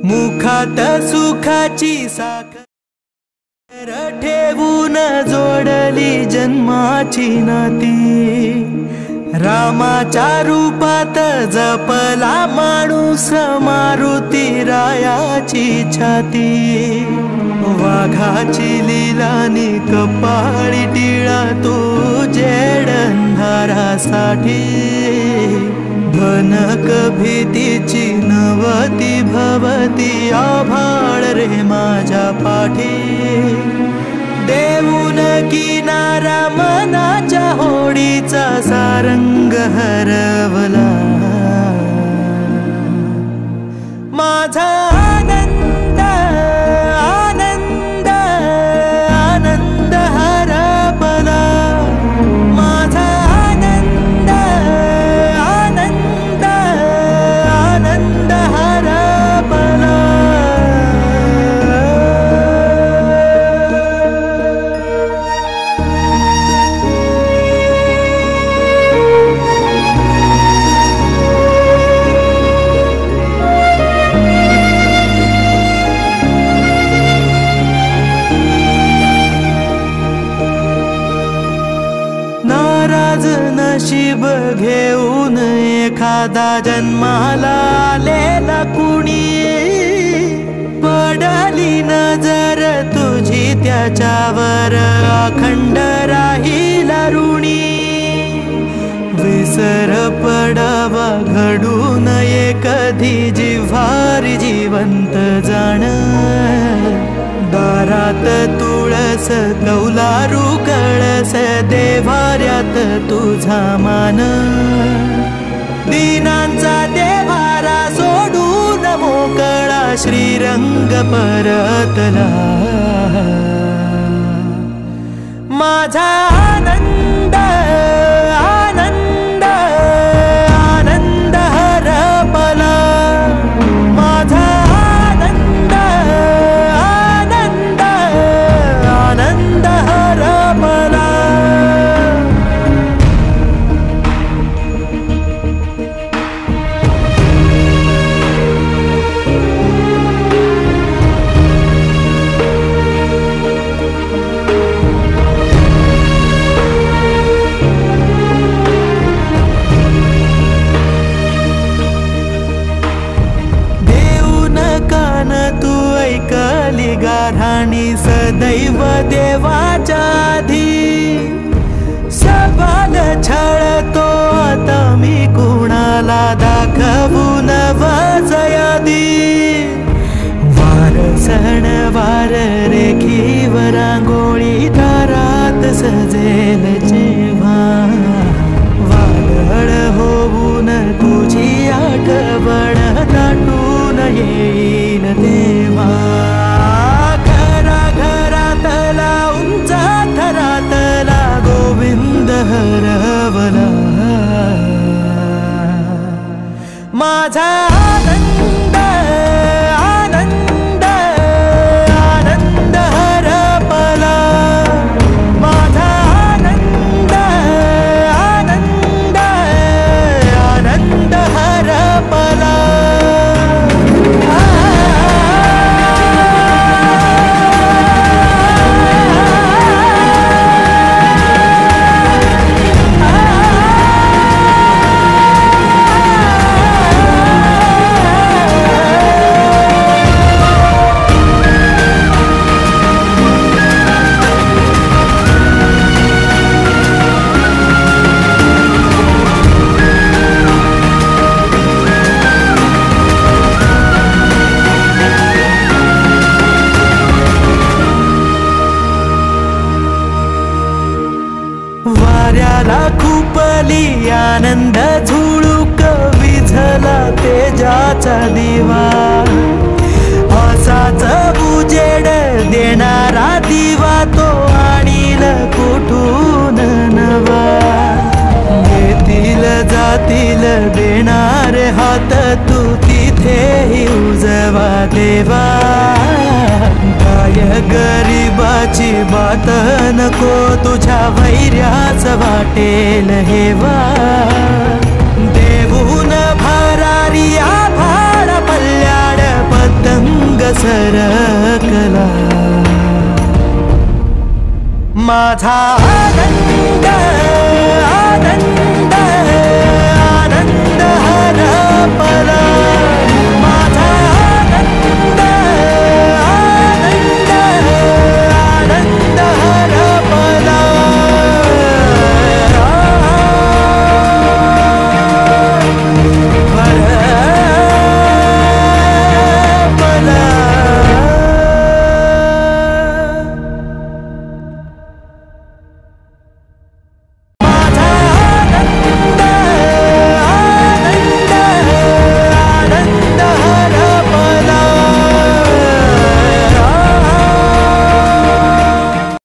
मुखात सुखाची साखर ठेवून जोडली जन्माची नाती। रामाच्या रूपात जपला माणूस मारुती रायाची छाती। वाघाची लीलानी कपाळी टिळा तू जेड अंधारासाठी। भनक भीतीची नवती भवती आभाळ रे माझ्या पाठी। देऊन किनारा मनाच्या होडीचा सारंग हरवला। माझा आनंद आनंद आनंद हरपला। माझा आनंद आनंद आनंद हरपला। नाराज नशीब घेऊन एखादा जन्माला आलेला कुणी। पडली नजर तुझी त्याच्यावर अखंड राहील ऋणी। विसर पडावा घडू नये कधी जिव्हारी जिवंत जाण। दारात तुळस कौलारू कळस देवाऱ्यात तुझा मान। दीनांचा देवारा सोडून मोकळा श्रीरंग परतला। माझा आनंद आनंद आनंद हरपला। माझा आनंद आनंद आनंद हरपला। तू ऐकली गाऱ्हाणी सदैव देवाच्या आधी। सवाल छळतो आता मी कुणाला दाखवून वजयादी। वार सण वार रेखीवर रांगोळी दारात सजेल जेव्हा। वादळ होऊन तुझी आठवण दाटून येईल तेव्हा। घरा घरातला उंच थरातला गोविंद हरवला। माझा आनंद आनंद आनंद हरपला। माझा आनंद आनंद आनंद हरपला। वाऱ्याला खुपली आनंद झुळूक विझला तेजाचा दिवा। असाच उजेड देणारा दिवा तो आणील कुठून नवा। येतील जातील देणारे हात तू तिथेही उजवा देवा। काय गरीबाची बात नको तुझ्या वैर्याच वाटेल हेवा। देऊन भरारी आभाळ पल्ल्याड पतंग माझा आनंद